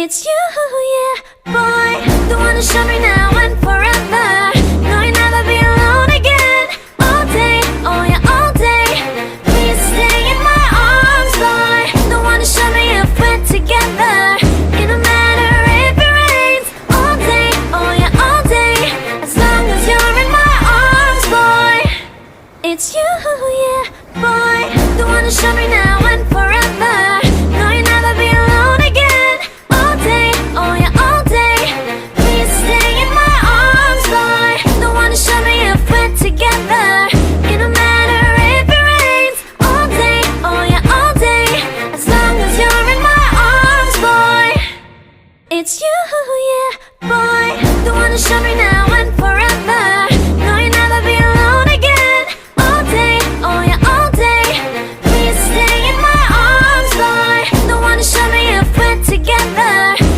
It's you, yeah, boy. The one to show me now and forever. No, you'll never be alone again. All day, oh yeah, all day. Please stay in my arms, boy. The one to show me if we're together. It don't matter if it rains. All day, oh yeah, all day. As long as you're in my arms, boy. It's you, yeah, boy. The one to show me now and forever. No, you'll never be alone again. All day, oh yeah, all day. Please stay in my arms, boy. The one to show me if we're together. It don't matter if it rains. All day, oh yeah, all day. As long as you're in my arms, boy. It's you, yeah, boy. The one to show me now and forever. No, you'll never be alone again. All day, oh yeah, all day. Please stay in my arms, boy. The one to show me if we're together.